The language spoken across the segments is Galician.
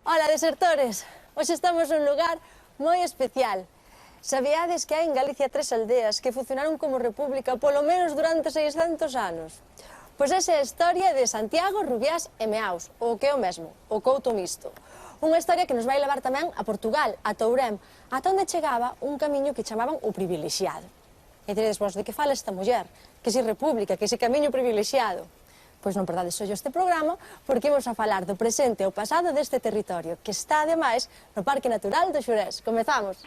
Ola, desertores! Hoxe estamos nun lugar moi especial. Sabíades que hai en Galicia 3 aldeas que funcionaron como república polo menos durante 600 anos? Pois esa é a historia de Santiago, Rubiás e Meaus, o que é o mesmo, o Couto Misto. Unha historia que nos vai levar tamén a Portugal, a Tourén, ata onde chegaba un camiño que chamaban o privilexiado. E diredes vos, de que fala esta muller? Que si república, que si camiño privilexiado? Pois non perdades ollo este programa, porque imos a falar do presente e o pasado deste territorio, que está, ademais, no Parque Natural do Xurés. Comezamos!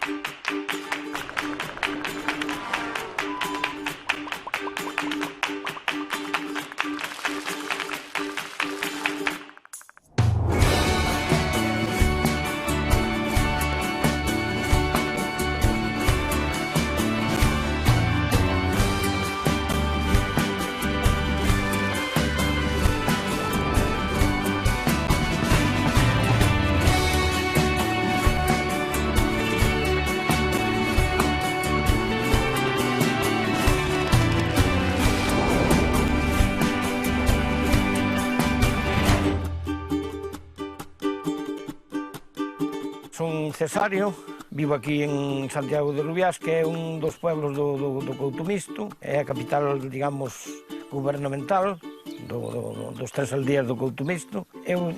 Son Cesario, vivo aquí en Santiago de Rubiás, que é un dos pueblos do Couto Misto, é a capital, digamos, gubernamental dos 3 aldeas do Couto Misto. Eu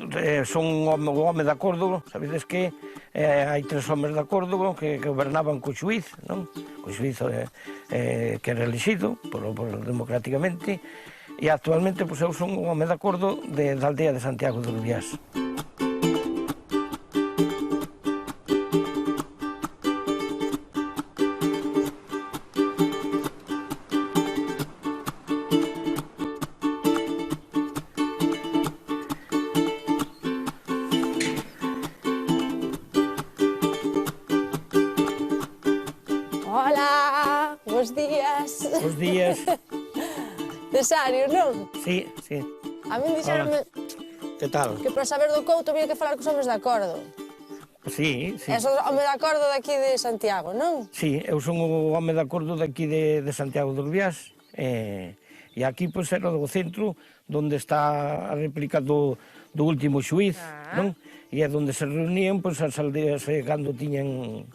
son o home de acordo, sabedes que hai 3 homes de acordo que gobernaban co xuiz, non? Co xuiz que era elegido democráticamente, e actualmente eu son o home de acordo da aldea de Santiago de Rubiás. Ola, bos días. Bos días. Cesario, non? Sí, sí. A min dixeronme Que tal? que para saber do Couto había que falar cos homes de acordo. Sí, sí. E sos home de acordo daqui de Santiago, non? Sí, eu son o home de acordo daqui de Santiago de Rubiás. E aquí, pois, era do centro, onde está a réplica do último xuiz, non? E é onde se reunían, pois, as aldeas cando tiñan,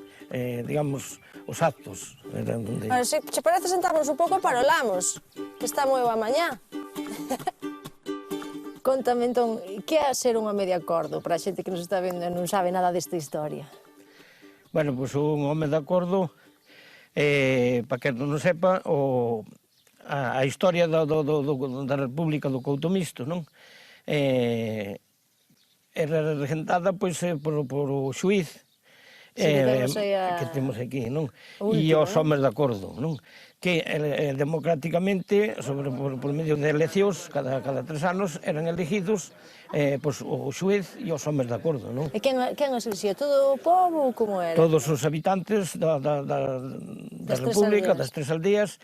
digamos, os actos. Bueno, se che parece sentarnos un pouco e parolamos, que está moi boa mañá. Contame, entón, que é ser un home de acordo para a xente que nos está vendo e non sabe nada desta historia? Bueno, pois un home de acordo, para que non o sepa, a historia da República do Couto Misto, non? Era regentada, pois, por o xuiz, que temos aquí, non? E os homes de acordo, non? Que democráticamente, por medio de eleccións, cada 3 anos, eran elegidos o xuez e os homes de acordo, non? E quen os elixía? Todo o pobo ou como era? Todos os habitantes da República, das 3 aldeas,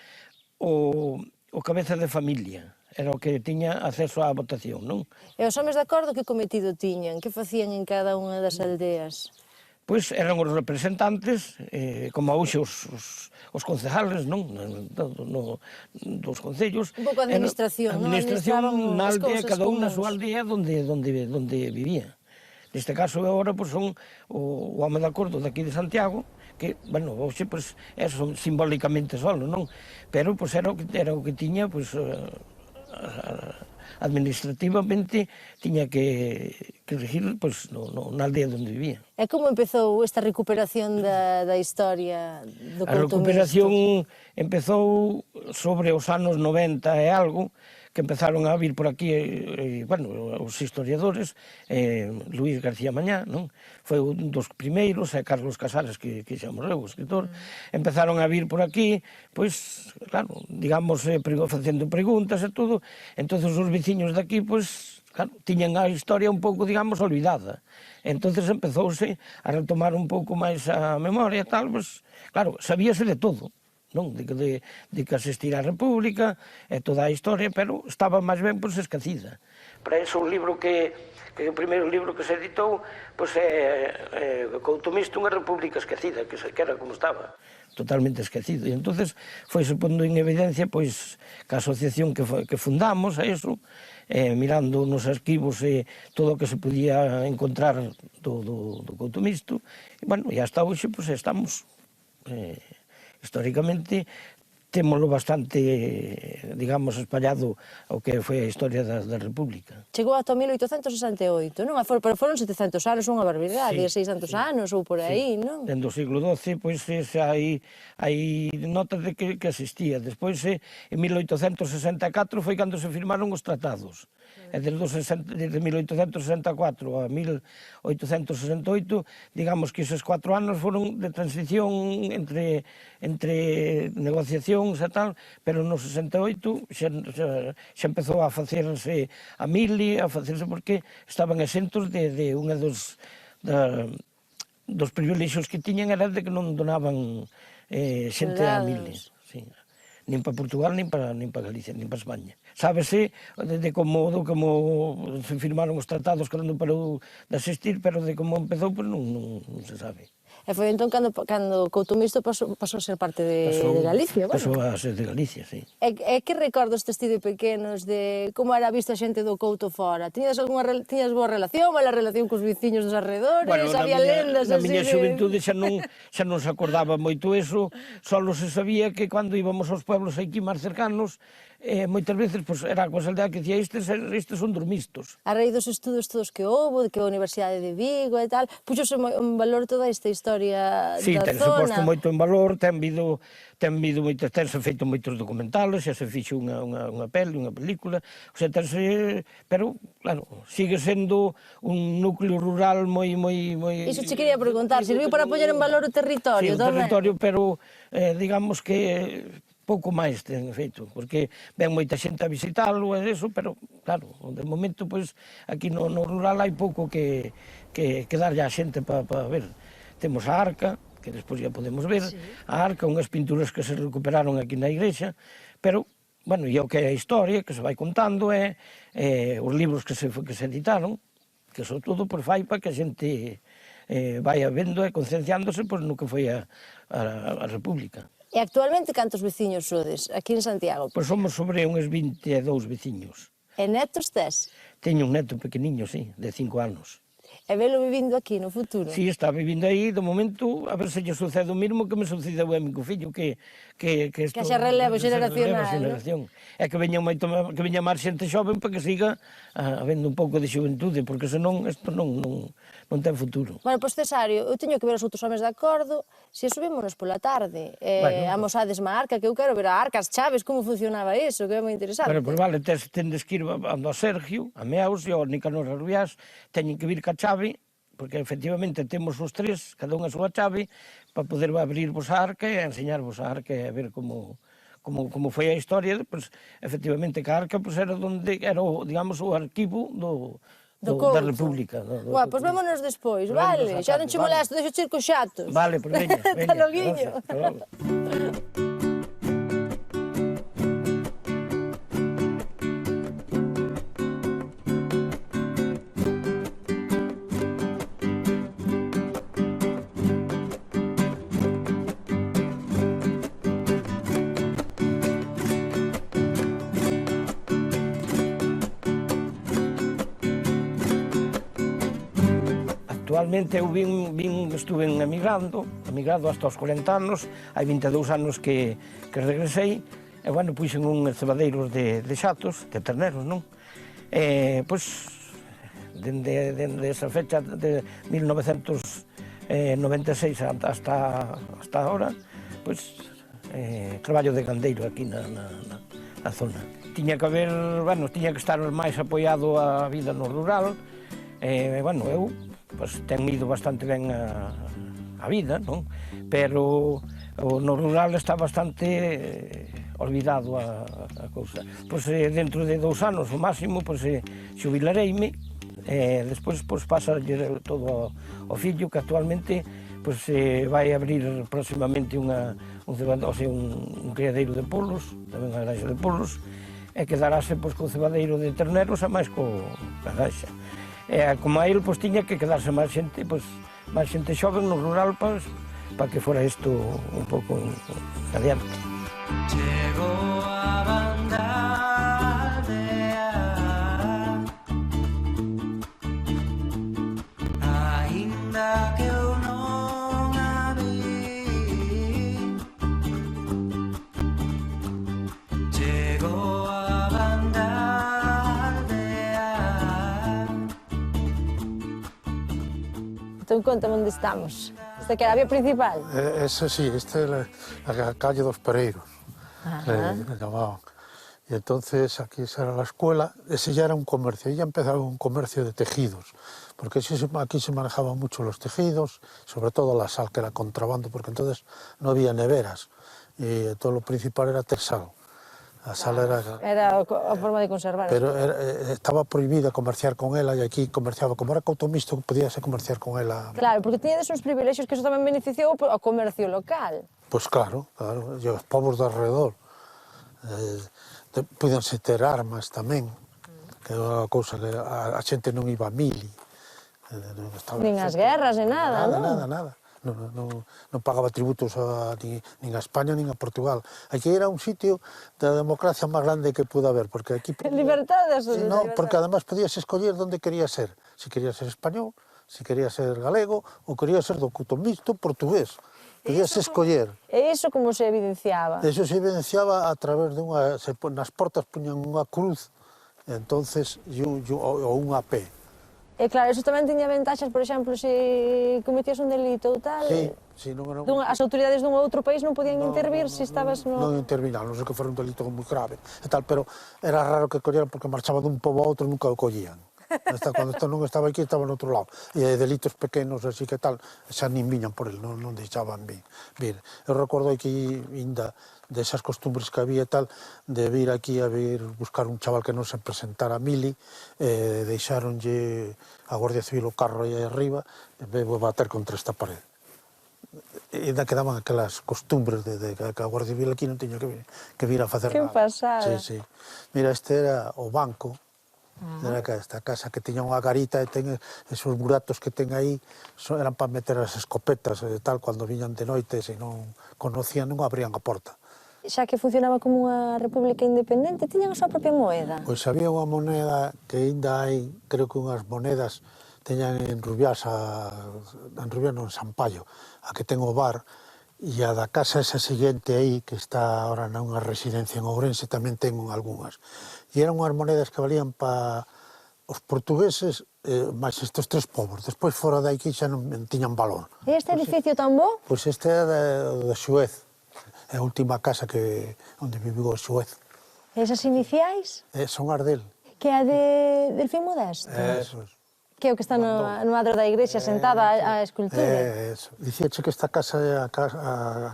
o cabeza de familia era o que tiña acceso á votación, non? E os homes de acordo que cometido tiñan? Que facían en cada unha das aldeas? Pois eran os representantes, como hoxe os concejales, non? Dos concellos. Un pouco de administración, non? Administración na aldea, cada un na súa aldea onde vivía. Neste caso, agora, pois, son o home de acordo daqui de Santiago, que, bueno, hoxe, pois, son simbólicamente solo, non? Pero, pois, era o que tiña, pois, administrativamente tiña que regir, pois, na aldea onde vivía. E como empezou esta recuperación da historia do Couto Misto? A recuperación empezou sobre os anos 90 e algo, que empezaron a vir por aquí, bueno, os historiadores, Luís García Mañá, non? Foi un dos primeiros, e Carlos Casares, que xa morreu, o escritor, empezaron a vir por aquí, pois, claro, digamos, facendo preguntas e todo, entonces os veciños de aquí, pois, claro, tiñan a historia un pouco, digamos, olvidada. Entonces empezouse a retomar un pouco máis a memoria e tal, pois, claro, sabíase de todo. non? De que asistir á República e toda a historia, pero estaba máis ben esquecida. Para iso un libro que o primeiro libro que se editou é Coutomisto, unha república esquecida, que era como estaba, totalmente esquecido. E entonces foi se pondo en evidencia que a asociación que fundamos a iso, mirando nos arquivos todo o que se podía encontrar do Coutomisto, e hasta hoxe estamos históricamente témolo bastante, digamos, espallado ao que foi a historia da República. Chegou ata 1868, non? Pero foron 700 anos, unha barbaridade, 600 anos ou por aí, non? Dentro do siglo XII, hai notas de que existía. Despois, en 1864, foi cando se firmaron os tratados. E desde 1864 a 1868, digamos que eses 4 anos foron de transición entre negociacións e tal, pero no 68 xa empezou a facerse a mili, a facerse porque estaban exentos de unha dos privilexios que tiñan era de que non donaban xente a mili. Nin para Portugal, nin para Galicia, nin para España. Sábese de como se firmaron os tratados cando parou de asistir, pero de como empezou, non se sabe. E foi entón cando Coutomisto pasou a ser parte de Galicia, Pasou a ser de Galicia, sí. E que recordos tes tido pequenos de como era vista a xente do Couto fora? Tiñas boa relación, mala relación cos veciños dos arredores? Había lendas así? Na miña xuventude xa non se acordaba moito eso, só se sabía que cando íbamos aos pueblos aquí máis cercanos, moitas veces era a cosa aldea que dicía estes son dormistos. A raíz dos estudos todos que houve, que a Universidade de Vigo e tal, puxose en valor toda esta historia da zona. Sí, tense posto moito en valor, tense feito moitos documentales, xa se fixo unha película, pero, claro, sigue sendo un núcleo rural moi... Iso che quería preguntar, serviu para poñer en valor o territorio? Sí, o territorio, pero digamos que pouco máis ten feito, porque ven moita xente a visitalo e eso, pero, claro, de momento, aquí no rural hai pouco que darlle a xente para ver. Temos a Arca, que despois já podemos ver, a Arca, unhas pinturas que se recuperaron aquí na igrexa, pero, bueno, e o que é a historia, que se vai contando, os libros que se editaron, que son todo fai para que a xente vai vendo e concienciándose no que foi a República. E actualmente cantos veciños sodes aquí en Santiago? Somos sobre uns 22 veciños. E netos tes? Teño un neto pequeniño, sí, de 5 anos. E velo vivindo aquí no futuro? Sí, está vivindo aí, de momento, a ver se lle sucede o mesmo que me sucedeu a mi co fillo, que xa relevo xeneracional, é que veña máis xente xoven para que siga habendo un pouco de xuventude, porque senón isto non ten futuro. Bueno, Cesario, eu teño que ver os outros homes de acordo, se subímonos pola tarde, amosades má Arca, que eu quero ver a Arca, as chaves, como funcionaba iso, que é moi interesante. Bueno, vale, tendes que ir ando a Sergio, a Meaus e ao Nicanor Rubiás, teñen que vir ca chave, porque efectivamente temos os tres, cada unha a súa chave, para poder abrirvos a Arca e enseñarvos a Arca e a ver como foi a historia. Efectivamente, que a Arca era digamos, o arquivo da República. Pois vémonos despois, vale? Xa non che molesto, deixo ir cos xatos. Vale, pois veña. Ata loguiño. Actualmente eu estuve emigrado hasta os 40 anos, hai 22 anos que regresei, e, bueno, puxen uns cebadeiros de xatos, de terneros, non? Pois, dende esa fecha de 1996 hasta ahora, pois, traballo de gandeiro aquí na zona. Tiña que estar máis apoiado a vida no rural, bueno, eu ten ido bastante ben a vida, non? Pero no rural está bastante olvidado a cousa. Dentro de 2 anos, o máximo, xubilareime, despois pasa todo ao fillo, que actualmente pois vai abrir próximamente un criadeiro de polos, tamén unha granxa de polos, e quedarase pois co cebadeiro de terneros e máis co granxa. E como a ele pois tiña que quedarse máis xente xoven no rural para que fora isto un pouco adiante. Chegou a banda aldea, aínda que eu non a vi. Chegou a banda aldea. Entón, contame onde estamos. Esta que era a vía principal? Esa sí, esta é a calle dos Pereiros, le llamaban. Y entonces aquí esa era la escuela, ese ya era un comercio, ya empezaba un comercio de tejidos, porque aquí se manejaban mucho los tejidos, sobre todo la sal, que era contrabando, porque entonces no había neveras, y todo lo principal era ter sal. A sal era a forma de conservar. Pero estaba prohibida comerciar con ela, e aquí comerciaba, como era couto mixto, podíase comerciar con ela. Claro, porque tiñades uns privilexios que eso tamén beneficiou ao comercio local. Pois claro, e os povos de alrededor. Púidense ter armas tamén, que era unha cousa que a xente non iba a mili. Nin as guerras, nin nada, non? Nada. Non pagaba tributos nin a España nin a Portugal. Aquí era un sitio da democracia máis grande que pudo haber, porque aquí... Libertade, sí, no, porque además podías escoller onde querías ser. Si querías ser español, si querías ser galego, ou querías ser do couto mixto portugués. Podías escoller. E iso como se evidenciaba? Eso se evidenciaba a través de unha... Nas portas puñan unha cruz, entonces, ou unha P. E claro, eso tamén tiña ventaxas, por exemplo, se cometías un delito ou tal, Sí, non era... as autoridades dun outro país non podían intervir se estabas no... Non intervinar, non sei que fora un delito moi grave e tal, pero era raro que colleran porque marchaba dun pobo a outro e nunca o collían. Cando isto non estaba aquí, estaba no outro lado. E delitos pequenos, así que tal, xa nin viñan por el, non deixaban vir. Eu recordo aquí, ainda, desas costumbres que había tal, de vir aquí a buscar un chaval que non se presentara a mili, deixaronlle a Guardia Civil o carro aí arriba, e vou bater contra esta parede. E ainda quedaban aquelas costumbres de que a Guardia Civil aquí non tiña que vir a facer nada. Que pasada. Sí. Mira, este era o banco, era esta casa que tiña unha garita e ten esos buratos que ten aí, eran para meter as escopetas e tal, cando viñan de noite, se non conocían, non abrían a porta. Xa que funcionaba como unha república independente, tiñan a súa propia moeda. Pois había unha moneda que ainda hai, creo que unhas monedas teñan en Rubiás, en Sampaio, a que ten o bar, e a da casa esa seguinte aí, que está ahora nunha residencia en Ourense, tamén ten algunhas. E eran unhas monedas que valían para os portugueses, máis estes tres povos. Despois, fora de aquí, xa non tiñan valor. E este edificio tan bo? Pois este é de Xuez, é a última casa onde viviu o Xuez. Esas iniciais? Son as del. Que é a de Delfín Modesto? Eso é. Que é o que está no adro da igrexa sentada a escultura. Eso. Dicíache que esta casa é a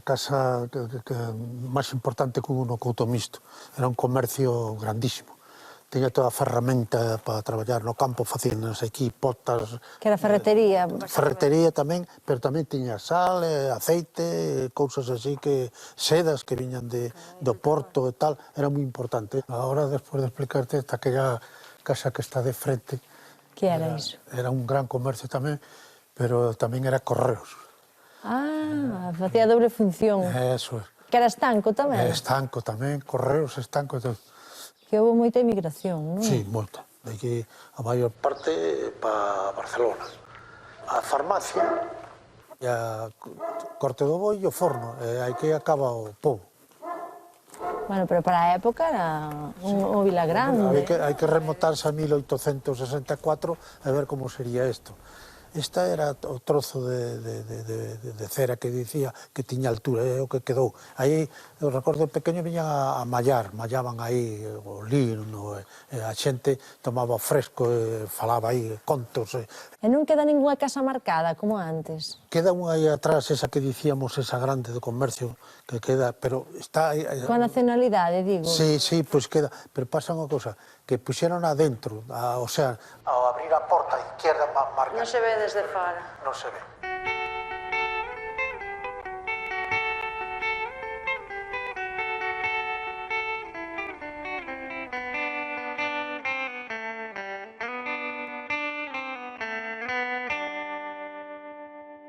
casa que máis importante que hubo no couto mixto. Era un comercio grandísimo. Tiña toda a ferramenta para traballar no campo, facían aquí potas... Que era ferretería. Ferretería tamén, pero tamén tiña sal, aceite, cousas así, sedas que viñan do porto e tal, era moi importante. Agora, despois de explicarte, esta aquella casa que está de frente... Que era iso? Era un gran comercio tamén, pero tamén era correos. Facía doble función. Eso é. Que era estanco tamén? Estanco tamén, correos, estanco... Que houve moita emigración, non? Sí, moita. De aquí a maior parte para Barcelona. A farmacia, e a corte do boi e o forno. E aquí acaba o pobo. Bueno, pero para a época era un vila grande. Hai que remontarse a 1864 e ver como sería isto. Esta era o trozo de cera que dicía que tiña altura, é o que quedou. Aí, eu recordo pequeño, viñan a mallaban aí o lino, a xente tomaba fresco, falaba aí contos. E non queda ninguna casa marcada, como antes? Queda unha aí atrás, esa que dicíamos, esa grande de comercio, que queda, pero está... Coa nacionalidade, digo. Sí, pois queda, pero pasa unha cosa, que puxeron adentro, o sea, ao abrir a porta a izquierda marca... Non se ve desde fora. Non se ve.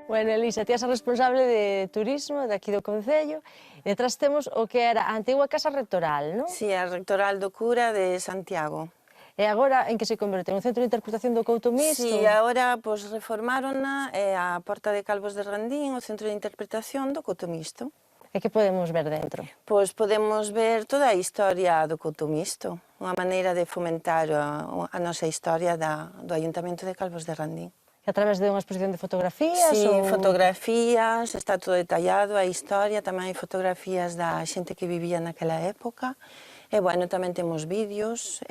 Bueno, Elisa, ti és a responsable de turismo daqui do Concello e detrás temos o que era a antigua Casa Rectoral, non? Sí, a rectoral do cura de Santiago. E agora en que se converte? Un centro de interpretación do Couto Mixto? Sí, agora pues, reformárona a Porta de Calvos de Randín, o centro de interpretación do Couto Mixto. E que podemos ver dentro? Pois podemos ver toda a historia do Couto Mixto, unha maneira de fomentar a nosa historia do Ayuntamento de Calvos de Randín. A través de unha exposición de fotografías? Sí, ou... fotografías, está todo detallado, a historia, tamén hai fotografías da xente que vivía naquela época. E, bueno, tamén temos vídeos,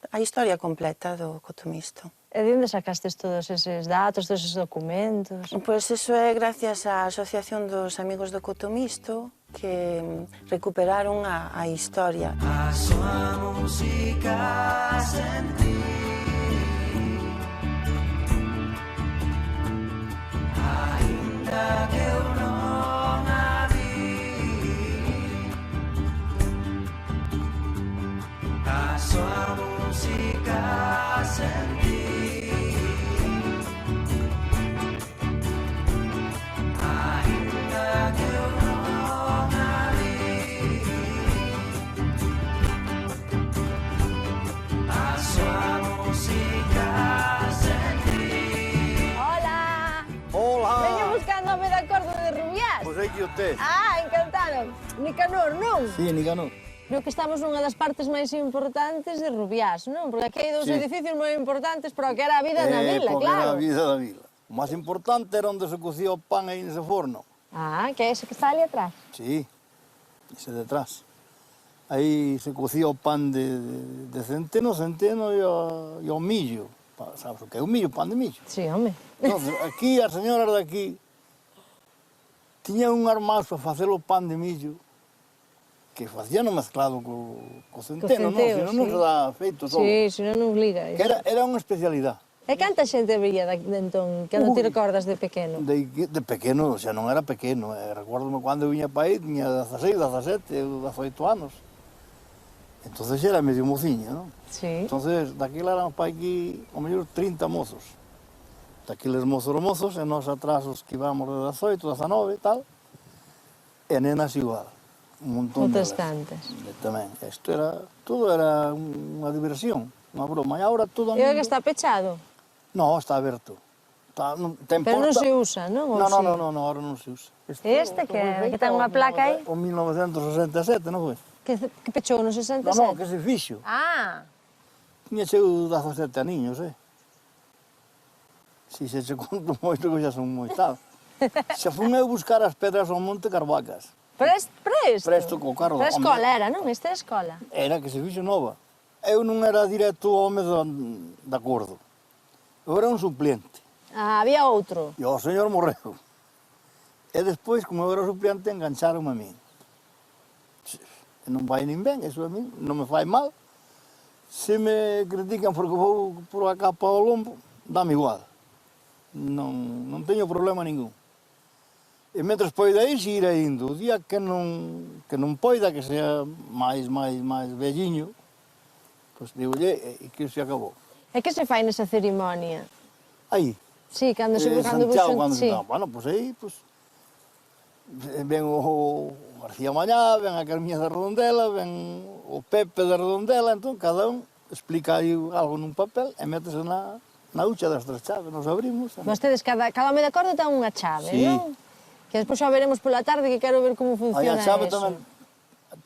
a historia completa do Couto Mixto. E de onde sacastes todos eses datos, todos eses documentos? Pois eso é gracias á Asociación dos Amigos do Couto Mixto que recuperaron a historia. A súa música sentí, aínda que eu non a vi. A súa música sentí, aínda que eu non a vi. A súa música sentí. Hola! Hola! Veño buscándome de acordo de Rubiás. Pois aí que o tes. Ah, encantado. Nicanor, non? Sí, Nicanor. Creo que estamos nunha das partes máis importantes de Rubiás, non? Porque aquí hai dous Sí. edificios moi importantes para o que era a vida na vila, porque claro. era a vida da vila. O máis importante era onde se cocía o pan aí nese forno. Ah, que é ese que está ali atrás. Sí, ese detrás. Aí se cocía o pan de centeno e o millo. Sabes o que é o millo? Pan de millo. Sí, home. Entonces, aquí, as señoras de aquí, tiñan un armazo a facer o pan de millo que facían mezclado co centeno, non? centeo, Senón non sí. se dá feito só. Sí, se non nos liga. Que era unha especialidad. E canta xente veía de entón, que non ti recordas de pequeno? De pequeno, xa non era pequeno. Recuerdo cando eu viña para aí, tiña 16, 17, 18 anos. Entonces era medio mociña, non? Sí. Entonces, daquela eran para aquí, ao mellor, 30 mozos. Daqueles mozos, e nós atrás os que íbamos de 18, 19 e tal, e nenas igual. Un montón Outras delas. tantas. Tamén. Todo era unha diversión, unha broma. E agora todo o E o mundo... que está pechado? No, está aberto. Ten Pero non porta... se usa, non? Ou No, sí? no, agora non se usa. Este que ten unha placa aí? O 1967, non foi? Que pechou no 67? No, que se fixo. Ah, Tiña chego 17 aniños, Si se che conto moito que xa son moi tal. Xa fun eu buscar as pedras ao Monte Carvacas. presto? Presto co carro. Pero a escola era, non? Esta é a escola. Era que se fixo nova. Eu non era directo home de acordo. Eu era un suplente. Ah, había outro. E o señor morreu. E despois, como eu era suplente, engancharon a min. E non vai nin ben, eso a min non me fai mal. Se me critican porque vou por a capa ao lombo, dame igual. Non teño problema ningún. E mentres poida ir, ir indo. O día que non poida, que sea máis velliño, pois digolle, e que se acabou. E que se fai nesa cerimonia? Aí, Sí, cando se Santiago, cando se sí. está. Bueno, pois aí, pois, ven o García Mañá, ven a Carmiña de Redondela, ven o Pepe de Redondela, entón cada un explica aí algo nun papel e métese na hucha das tres chaves, nos abrimos. Vostedes, cada home de acordo ten unha chave, Sí. non? Que despois xa veremos pola tarde que quero ver como Aí funciona a chave eso. tamén,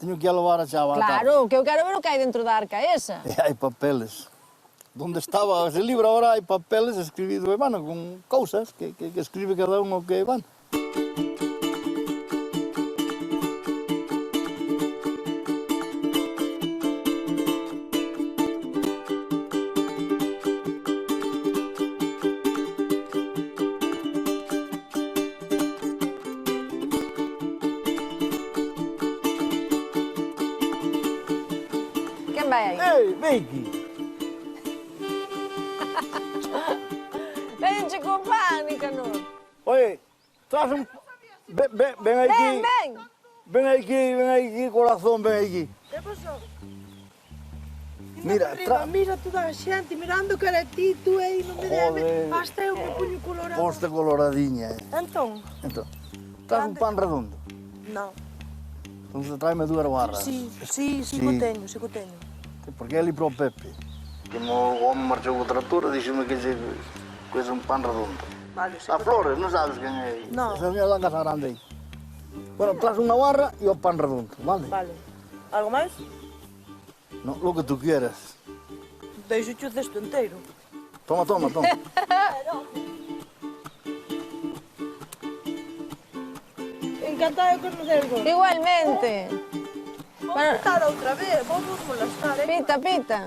teño que ir a levar a chave á tarde. Claro, que eu quero ver o que hai dentro da arca esa. E hai papeles. Donde estaba ese libro, ahora hai papeles escribidos, bueno, con cousas que escribe cada un o que van. Quen vai aí? Ei, vem aquí. Venche con pan, Nicanor. Oye, traz un... Ven aquí. Ven. Ven aquí, corazón, ven aquí. Que pasou? Mira, Mira toda a xente mirando cara a ti, tú aí non me debe. Joder. Hasta eu me puño colorado. poste coloradinha. Entón, Entón, traz un pan redondo. non. Entón, tráeme 2 barras. Sí, Sí. que teño, sí que teño. Porque é ali para o Pepe. Como o home marchou co trator, dixeme que lle coisa un pan redondo. Vale, sí. A Flores, non sabes quen é? No. Esa señora da Casa Grande aí. Bueno, traz unha barra e o pan redondo, vale? Vale. Algo máis? No, lo que tú quieras. Deixo o cesto inteiro. Toma, toma, toma. Encantada de conocervos. Igualmente. Bueno, Estar outra vez, vamos molestar, pita, pita.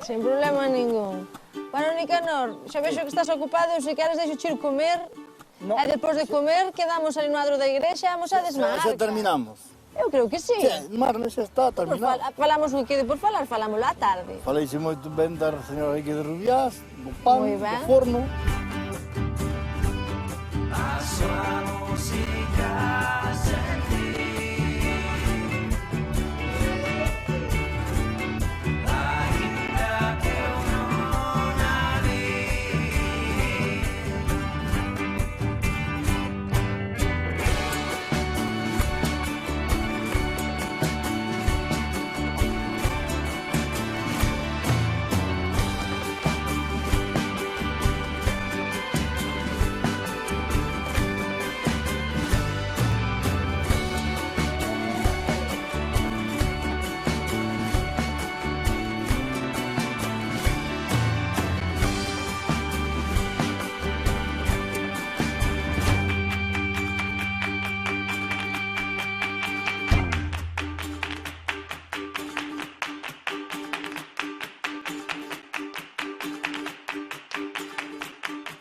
Sin problema ningún. Bueno, Nicanor, xa vexo que estás ocupado, se queres deixo ir comer. No. E depois de comer, quedamos ali no adro da igrexa e vamos a desmarcar. Xa terminamos. Eu creo que sí. Xa, Marne xa está Pois terminado. falamos o que quede por falar, falámoslo á tarde. Faleixe moito ben da señora aquí de Rubiás, do pan, Moi ben. do forno. A súa música sentí. Ainda que eu non a vi.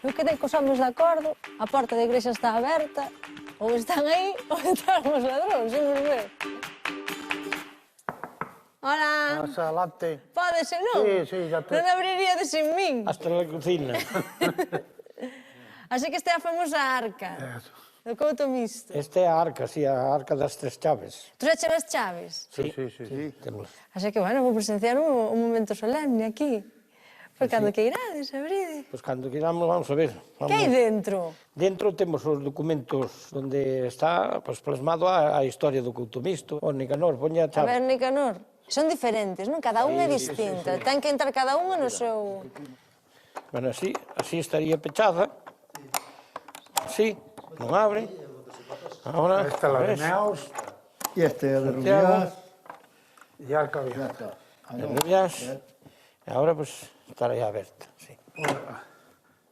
Eu quedei cos homens de acordo, a porta da igrexa está aberta, ou están aí, ou entraron os ladróns, imos ver. Hola, Pasa adelante. pódese, non? Sí, ya te- Non abriría de sin min. Hasta na cocina. Así que esta é a famosa arca, do Couto Misto. Esta é a arca, sí, a arca das 3 chaves. Tú xa chegas chaves? Sí, Sí. temos. Así que, bueno, vou presenciar un momento solemne aquí. Pois cando que irades, abride. Pois cando queramos, vamos a ver. Que hai dentro? Dentro temos os documentos onde está pues, plasmado a historia do Couto Misto. O Nicanor, poña a A chave. ver, Nicanor, son diferentes, non? Cada unha é distinta. Ten que entrar cada unha no seu... Bueno, así estaría pechada. Así, non abre. Ahora, Esta é la de ves? Neaos E este é de Santiago. Rubiás. y Arca Ya Abierta. está. De Rubiás. E ahora, pues, estará aberta. Sí.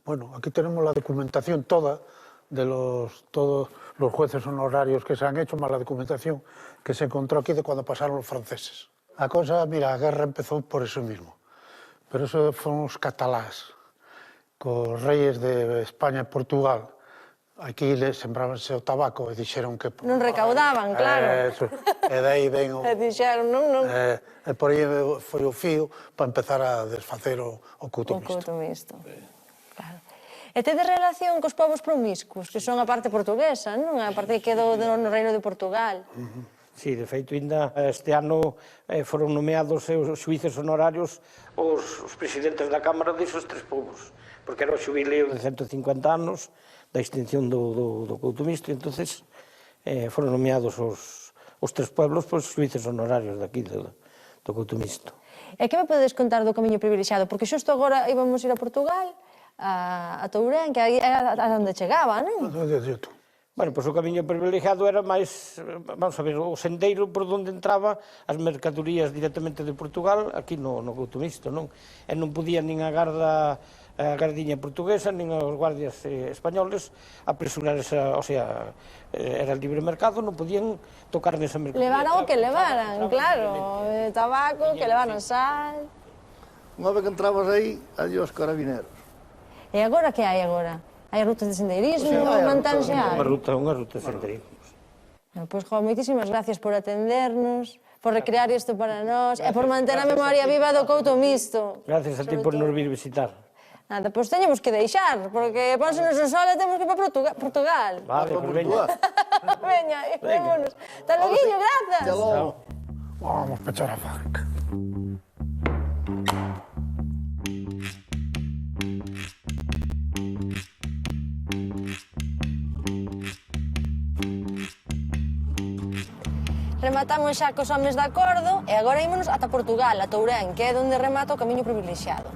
Bueno, aquí tenemos la documentación toda de todos los jueces honorarios que se han hecho, más la documentación que se encontró aquí de cuando pasaron los franceses. La cosa, mira, la guerra empezó por eso mismo. Pero eso fueron los catalás, con los reyes de España e Portugal. Aquí les sembrábanse o tabaco e dixeron que... Non recaudaban, claro. Eso. E daí ven o... E dixeron, non. E por aí foi o fío para empezar a desfacer o Couto O Misto. Couto Misto. Claro. E tedes relación cos povos promiscuos, que son a parte portuguesa, non? A parte que quedou no Reino de Portugal. Sí, de feito, ainda este ano foron nomeados os xuíces honorarios os presidentes da Cámara desos 3 povos, porque era o xubileo de 150 anos da extinción do Couto Misto, e entonces foron nomeados os 3 pueblos pois, xuíces honorarios daqui do Couto Misto. E que me podedes contar do camiño privilexiado? Porque xusto agora íbamos ir a Portugal, a Tourén, que aí era a onde chegaba, non? Bueno, pois o camiño privilegiado era máis, vamos a ver, o sendeiro por onde entraba as mercadorías directamente de Portugal, aquí no Couto Misto, non? E non podía nin a gardiña portuguesa, nin os guardias españoles apresurar esa, o sea, era el libre mercado, non podían tocar nesa mercadoría. Levaran o que levaran, claro. Tabaco, que levaran sal. Unha vez que entrabas aí, adiós carabineros. E agora que hai agora? Hai rutas de sendeirismo, Sí, hai mantense Unha hai. ruta de senderismo. Pois, jo, moitísimas gracias por atendernos, por recrear isto para nós e por manter a memoria viva do Couto Misto. Gracias a ti por nos vir visitar. Nada, pois teñemos que deixar, porque ponse-nos o sol e temos que ir para Portugal. Vale, pois veña. Veña, vámonos. Hasta loguinho, grazas. Até logo. Vamos a pechar a fábrica. rematamos xa cos homes de acordo e agora ímonos ata Portugal, a Tourén, que é onde remata o camiño privilexiado.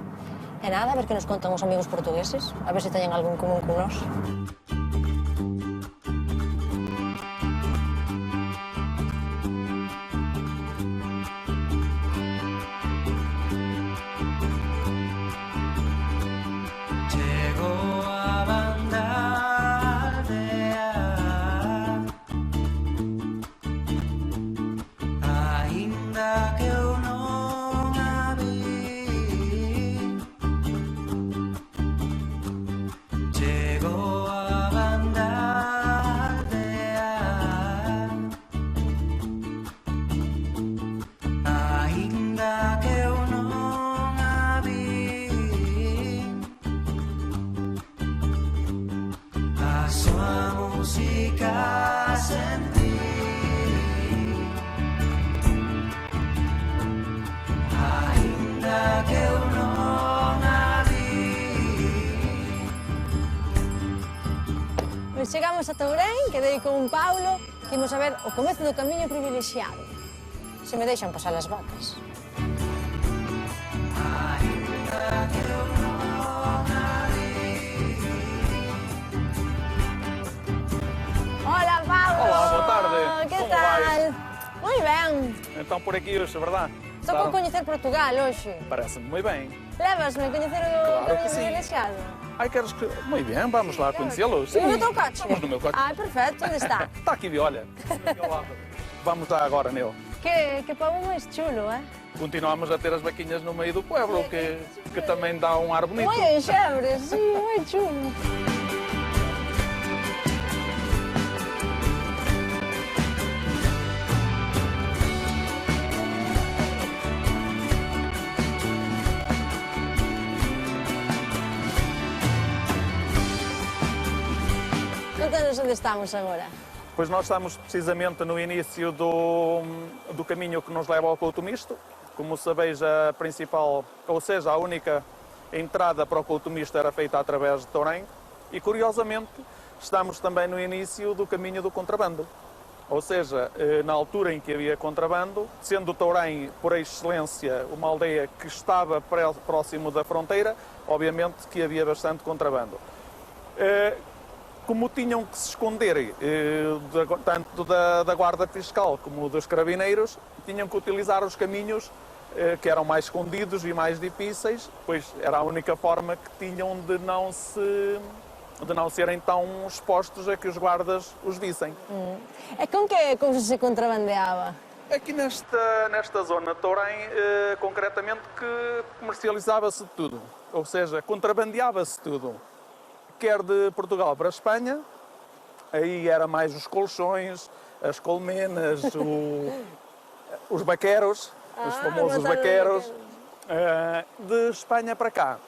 E nada, a ver que nos contan os amigos portugueses, a ver se teñen algo en común con nós. Chegou a banda aldea, aínda que eu non a vi. Chegou a banda aldea, aínda que eu non a vi. A súa música sentí, aínda que eu non a vi. Pois chegamos a Tourén, quedei con Paulo, que imos a ver o comezo do camiño privilexiado. Se me deixan pasar as vacas. Hola, Paulo! Olá, boa tarde. Que Como tal? vais? Moi ben. Então por aqui hoje, verdade? Estou por coñecer Portugal hoxe. Parece-me muito bem. Levas-me a coñecer o Claro que camiño sim. privilexiado? Ai, queres que... Muito bem, vamos lá conhecê-lo. E no teu coche? Vamos no meu coche. Ah, perfeito, onde está? Está aqui, olha. Vamos lá agora nele. Que povo máis chulo, Continuamos a ter as vaquinhas no meio do pueblo, que também dá um ar bonito. Moi enxebre, sí, moi chulo. Contanos onde estamos agora. Pois nós estamos precisamente no início do caminho que nos leva ao Couto Misto. Como sabeis, a principal, ou seja, a única entrada para o Couto Misto era feita através de Tourém. E, curiosamente, estamos também no início do caminho do contrabando. Ou seja, na altura em que havia contrabando, sendo Tourém, por excelência, uma aldeia que estava próximo da fronteira, obviamente que havia bastante contrabando. Como tinham que se esconder, tanto da Guarda Fiscal como dos Carabineiros, tinham que utilizar os caminhos que eram mais escondidos e mais difíceis, pois era a única forma que tinham de não serem tão expostos a que os guardas os vissem. E com que cousas se contrabandeava? Aqui nesta zona de Tourém, concretamente, que comercializava-se tudo, ou seja, contrabandeava-se tudo. Quer de Portugal para a Espanha, aí era mais os colchões, as colmenas, os baqueros, os famosos baqueros. De Espanha para cá,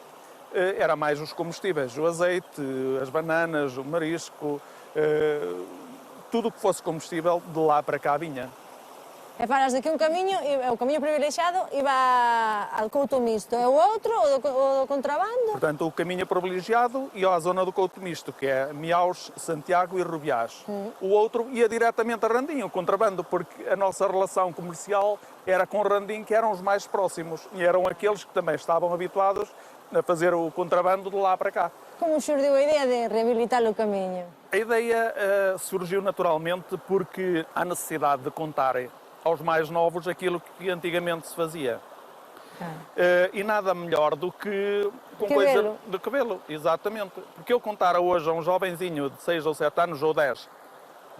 era mais os combustíveis, o azeite, as bananas, o marisco, tudo o que fosse combustível, de lá para cá vinha. E falas de que un camiño, o camiño privilexiado, iba ao Couto Misto, e o outro, o do contrabando? Portanto, o caminho privilegiado ia à zona do Couto Misto, que é Miaus, Santiago e Rubiás. O outro ia diretamente a Randim, o contrabando, porque a nossa relação comercial era com Randim, que eram os mais próximos, e eram aqueles que também estavam habituados a fazer o contrabando de lá para cá. Como surdiu a ideia de reabilitar o camiño? A ideia surgiu naturalmente porque há necessidade de contar aos mais novos aquilo que antigamente se fazia. E nada melhor do que com coisa de cabelo, exatamente. Porque eu contar hoje a um jovenzinho de 6 ou 7 anos ou 10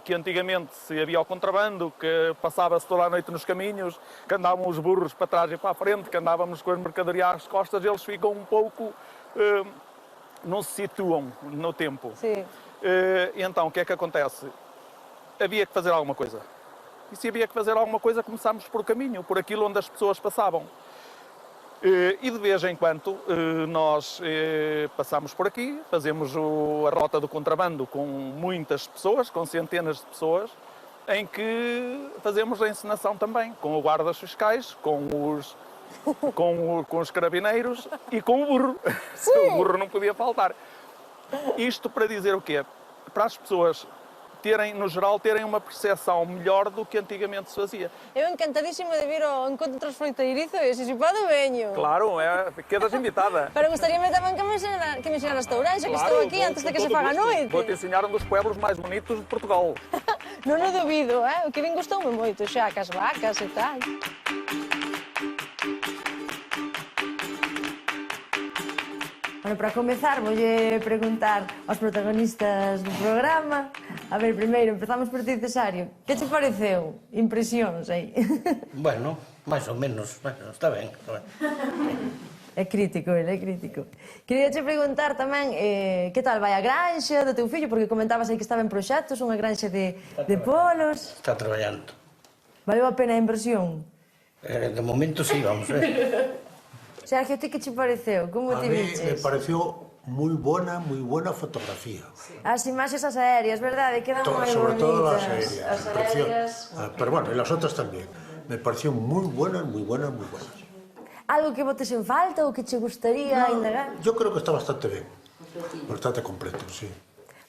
que antigamente se havia o contrabando, que passava-se toda a noite nos caminhos, que andavam os burros para trás e para a frente, que andávamos com as mercadorias às costas, eles ficam um pouco... não se situam no tempo. Sim. E então, o que é que acontece? Havia que fazer alguma coisa. E se havia que fazer alguma coisa, começámos por o caminho, por aquilo onde as pessoas passavam. E de vez em quando nós passamos por aqui, fazemos a rota do contrabando com muitas pessoas, com centenas de pessoas, em que fazemos a encenação também, com os guardas fiscais, com os carabineiros e com o burro. Sim. O burro não podia faltar. Isto para dizer o quê? Para as pessoas no geral, terem uma percepção melhor do que antigamente se fazia. Eu encantadísima de vir ao encontro transfronteirizo e se pode veño. Claro, quedas invitada. Pero gustaríame tamén que me enseñaras Tourense, que estou aquí antes de que se faga a noite. Vou-te ensinar um dos pueblos mais bonitos de Portugal. Non o dubido, o que vin gustoume moito xa, cas vacas e tal. Bueno, para comezar, voulle preguntar aos protagonistas do programa. A ver, primeiro, empezamos por ti, Cesario. Que te pareceu? Impresións aí. Bueno, máis ou menos, bueno, está ben. É crítico, ele é crítico. Queria te preguntar tamén que tal vai a granxa do teu fillo, porque comentabas aí que estaba en proxectos, unha granxa de polos. Está traballando. Valeu a pena a inversión? De momento sí, vamos a ver. Sergio, ti que te pareceu? Como te A mí viches? me pareció muy buena fotografía. As imaxes as aéreas, verdade? Quedan moi bonitas. Sobre todo las aéreas. As aéreas... Pero bueno, y las otras también. Me pareció muy buenas, muy buenas, muy buenas. Algo que botes en falta ou que che gustaría indagar? Yo creo que está bastante bien. Bastante completo, sí.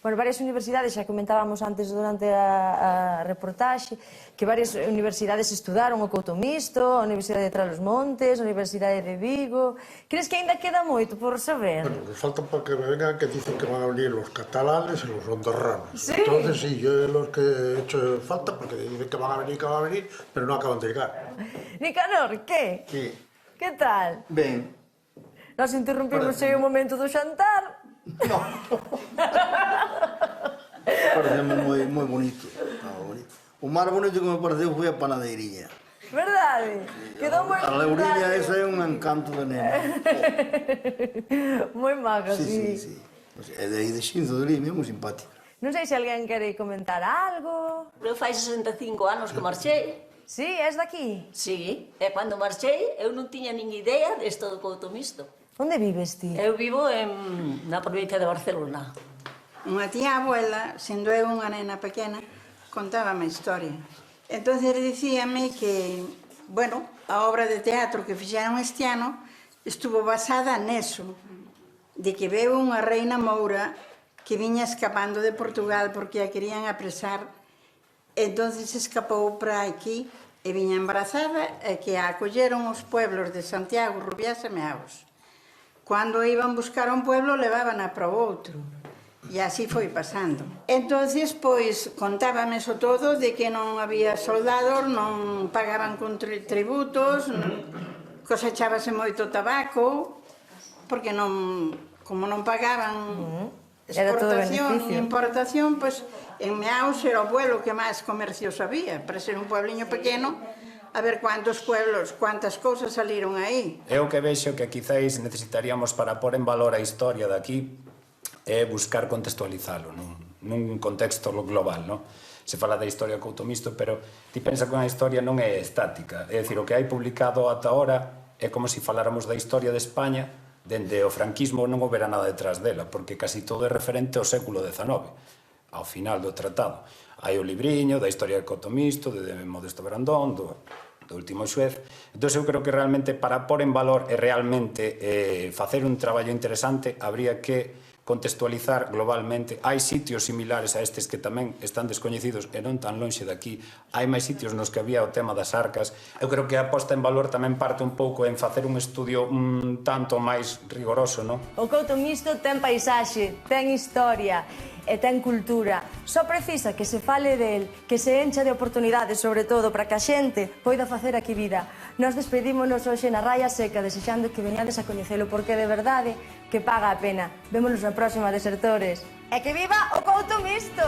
Bueno, varias universidades, xa comentábamos antes durante a reportaxe, que varias universidades estudaron o Couto Misto, a Universidade de Trás-os-Montes, a Universidade de Vigo... Crees que ainda queda moito por saber? Bueno, nos falta para que me vengan que dicen que van a venir los catalanes y los andorranos. ¿Sí? Entonces sí, yo los que he hecho falta, porque dicen que van a venir, pero no acaban de llegar. Nicanor, que? Sí. Que tal? Ben. Nos interrompimos aí o momento do xantar. No. Pareceme moi bonito. O máis bonito que me pareceu foi a panadeiriña. Verdade? Quedou moi A leuriña esa é un encanto de nena. moi maga, sí. Sí. É de aí de Xinzo de Limia, moi simpática. Non sei se alguén quere comentar algo. Eu fai 65 anos que marchei. Sí, és daqui? Sí, e cando marchei eu non tiña nin idea desto do Couto Misto. Onde vives ti? Eu vivo na provincia de Barcelona. Unha tía abuela, sendo eu unha nena pequena, contábame a historia. Entonces dicíame que, bueno, a obra de teatro que fixeron este ano estuvo basada neso, de que veu unha reina moura que viña escapando de Portugal porque a querían apresar, entonces escapou para aquí e viña embarazada e que a acolleron os pueblos de Santiago, Rubiás e Meaos. Cando iban buscar un pueblo, levábana para o outro. E así foi pasando. Entonces, pois, contábame eso todo de que non había soldados, non pagaban con tributos, cosechábase moito tabaco, porque non, como non pagaban exportación e importación, pois, en Meaos era o pueblo que máis comercios había, para ser un puebliño pequeno. A ver cuántos pueblos, cuántas cousas saliron aí. Eu que vexo que quizáis necesitaríamos para pôr en valor a historia daqui é buscar contextualizalo nun contexto global, non? Se fala da historia do Couto Misto, pero ti pensa que unha historia non é estática. É dicir, o que hai publicado ata ahora é como se faláramos da historia de España, dende o franquismo non houbera nada detrás dela, porque casi todo é referente ao século XIX, ao final do tratado. Hai o libriño da historia do Couto Misto, de Modesto Brandón, do último xuez. Entón, eu creo que realmente para pôr en valor e realmente facer un traballo interesante, habría que contextualizar globalmente. Hai sitios similares a estes que tamén están descoñecidos e non tan lonxe daqui. Hai máis sitios nos que había o tema das arcas. Eu creo que a posta en valor tamén parte un pouco en facer un estudio un tanto máis rigoroso, non? O Couto Misto ten paisaxe, ten historia e ten cultura. Só precisa que se fale del, que se encha de oportunidades, sobre todo, para que a xente poida facer aquí vida. Nos despedímonos hoxe na Raia Seca, desexando que veñades a coñecelo, porque de verdade que paga a pena. Vémonos na próxima, desertores. E que viva o Couto Misto!